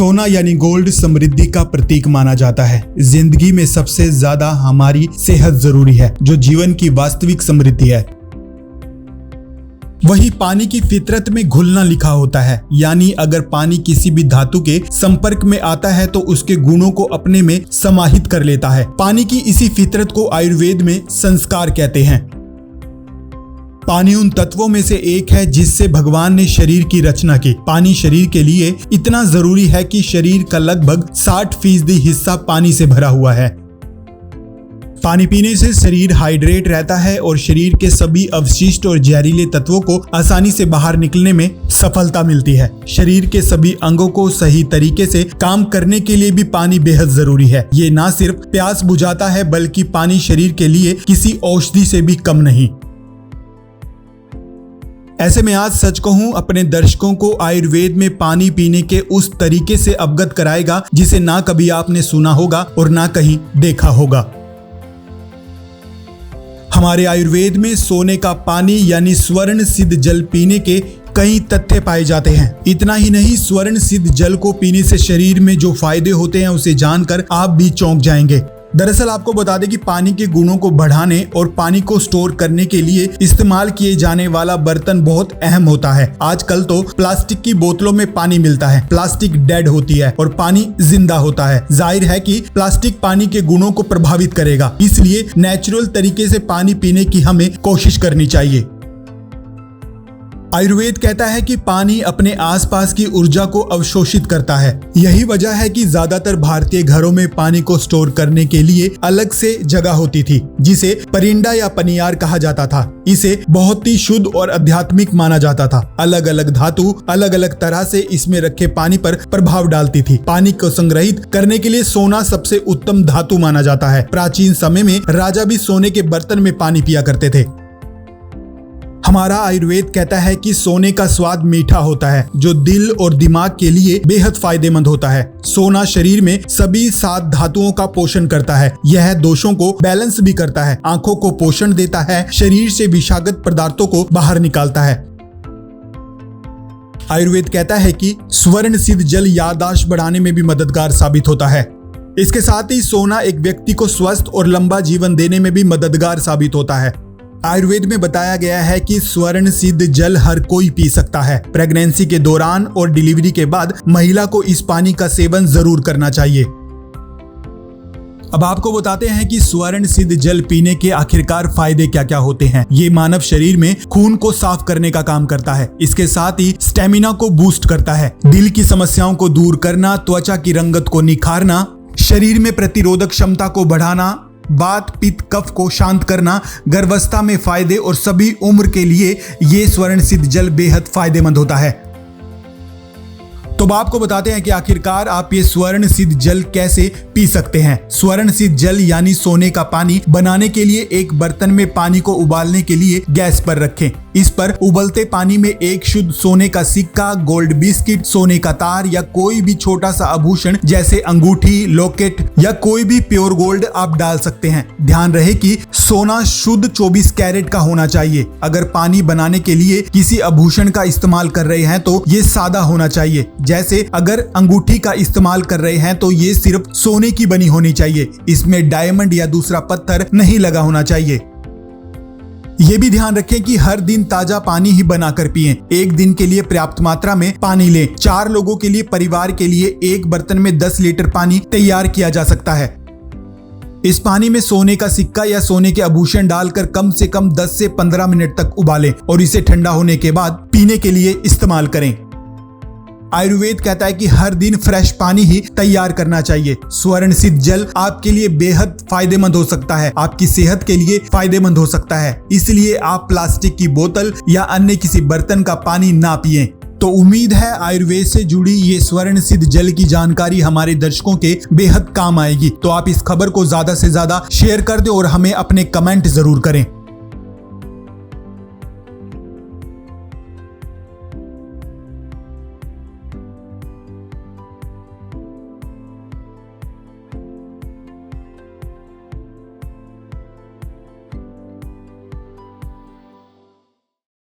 सोना यानी गोल्ड समृद्धि का प्रतीक माना जाता है। जिंदगी में सबसे ज्यादा हमारी सेहत जरूरी है, जो जीवन की वास्तविक समृद्धि है। वही पानी की फितरत में घुलना लिखा होता है, यानी अगर पानी किसी भी धातु के संपर्क में आता है तो उसके गुणों को अपने में समाहित कर लेता है। पानी की इसी फितरत को आयुर्वेद में संस्कार कहते हैं। पानी उन तत्वों में से एक है जिससे भगवान ने शरीर की रचना की। पानी शरीर के लिए इतना जरूरी है कि शरीर का लगभग 60% हिस्सा पानी से भरा हुआ है। पानी पीने से शरीर हाइड्रेट रहता है और शरीर के सभी अवशिष्ट और जहरीले तत्वों को आसानी से बाहर निकलने में सफलता मिलती है। शरीर के सभी अंगों को सही तरीके से काम करने के लिए भी पानी बेहद जरूरी है। ये ना सिर्फ प्यास बुझाता है, बल्कि पानी शरीर के लिए किसी औषधि से भी कम नहीं। ऐसे में आज सच कहूं, अपने दर्शकों को आयुर्वेद में पानी पीने के उस तरीके से अवगत कराएगा जिसे ना कभी आपने सुना होगा और ना कहीं देखा होगा। हमारे आयुर्वेद में सोने का पानी यानी स्वर्ण सिद्ध जल पीने के कई तथ्य पाए जाते हैं। इतना ही नहीं, स्वर्ण सिद्ध जल को पीने से शरीर में जो फायदे होते हैं उसे जानकर आप भी चौंक जाएंगे। दरअसल आपको बता दें कि पानी के गुणों को बढ़ाने और पानी को स्टोर करने के लिए इस्तेमाल किए जाने वाला बर्तन बहुत अहम होता है। आजकल तो प्लास्टिक की बोतलों में पानी मिलता है। प्लास्टिक डेड होती है और पानी जिंदा होता है। जाहिर है कि प्लास्टिक पानी के गुणों को प्रभावित करेगा, इसलिए नेचुरल तरीके से पानी पीने की हमें कोशिश करनी चाहिए। आयुर्वेद कहता है कि पानी अपने आसपास की ऊर्जा को अवशोषित करता है। यही वजह है कि ज्यादातर भारतीय घरों में पानी को स्टोर करने के लिए अलग से जगह होती थी, जिसे परिंडा या पनियार कहा जाता था। इसे बहुत ही शुद्ध और आध्यात्मिक माना जाता था। अलग अलग धातु अलग अलग तरह से इसमें रखे पानी पर प्रभाव डालती थी। पानी को संग्रहित करने के लिए सोना सबसे उत्तम धातु माना जाता है। प्राचीन समय में राजा भी सोने के बर्तन में पानी पिया करते थे। हमारा आयुर्वेद कहता है कि सोने का स्वाद मीठा होता है, जो दिल और दिमाग के लिए बेहद फायदेमंद होता है। सोना शरीर में सभी 7 धातुओं का पोषण करता है। यह दोषों को बैलेंस भी करता है, आंखों को पोषण देता है, शरीर से विषाक्त पदार्थों को बाहर निकालता है। आयुर्वेद कहता है कि स्वर्ण सिद्ध जल याददाश्त बढ़ाने में भी मददगार साबित होता है। इसके साथ ही सोना एक व्यक्ति को स्वस्थ और लंबा जीवन देने में भी मददगार साबित होता है। आयुर्वेद में बताया गया है कि स्वर्ण सिद्ध जल हर कोई पी सकता है। प्रेगनेंसी के दौरान और डिलीवरी के बाद महिला को इस पानी का सेवन जरूर करना चाहिए। अब आपको बताते हैं कि स्वर्ण सिद्ध जल पीने के आखिरकार फायदे क्या क्या होते हैं। ये मानव शरीर में खून को साफ करने का काम करता है। इसके साथ ही स्टेमिना को बूस्ट करता है, दिल की समस्याओं को दूर करना, त्वचा की रंगत को निखारना, शरीर में प्रतिरोधक क्षमता को बढ़ाना, वात पित्त कफ को शांत करना, गर्भावस्था में फायदे और सभी उम्र के लिए ये स्वर्ण सिद्ध जल बेहद फायदेमंद होता है। तो अब आपको बताते हैं कि आखिरकार आप ये स्वर्ण सिद्ध जल कैसे पी सकते हैं। स्वर्ण सिद्ध जल यानी सोने का पानी बनाने के लिए एक बर्तन में पानी को उबालने के लिए गैस पर रखें। इस पर उबलते पानी में एक शुद्ध सोने का सिक्का, गोल्ड बिस्किट, सोने का तार या कोई भी छोटा सा आभूषण जैसे अंगूठी, लॉकेट या कोई भी प्योर गोल्ड आप डाल सकते हैं। ध्यान रहे कि सोना शुद्ध 24 कैरेट का होना चाहिए। अगर पानी बनाने के लिए किसी आभूषण का इस्तेमाल कर रहे हैं तो ये सादा होना चाहिए। जैसे अगर अंगूठी का इस्तेमाल कर रहे हैं तो ये सिर्फ सोने की बनी होनी चाहिए। इसमें डायमंड या दूसरा पत्थर नहीं लगा होना चाहिए। ये भी ध्यान रखें कि हर दिन ताजा पानी ही बनाकर पिएं। एक दिन के लिए पर्याप्त मात्रा में पानी लें। 4 लोगों के लिए परिवार के लिए एक बर्तन में 10 लीटर पानी तैयार किया जा सकता है। इस पानी में सोने का सिक्का या सोने के आभूषण डालकर कम से कम 10 से 15 मिनट तक उबालें और इसे ठंडा होने के बाद पीने के लिए इस्तेमाल करें। आयुर्वेद कहता है कि हर दिन फ्रेश पानी ही तैयार करना चाहिए। स्वर्ण सिद्ध जल आपके लिए बेहद फायदेमंद हो सकता है, आपकी सेहत के लिए फायदेमंद हो सकता है। इसलिए आप प्लास्टिक की बोतल या अन्य किसी बर्तन का पानी ना पिएं। तो उम्मीद है आयुर्वेद से जुड़ी ये स्वर्ण सिद्ध जल की जानकारी हमारे दर्शकों के बेहद काम आएगी। तो आप इस खबर को ज्यादा से ज्यादा शेयर कर दें और हमें अपने कमेंट जरूर करें।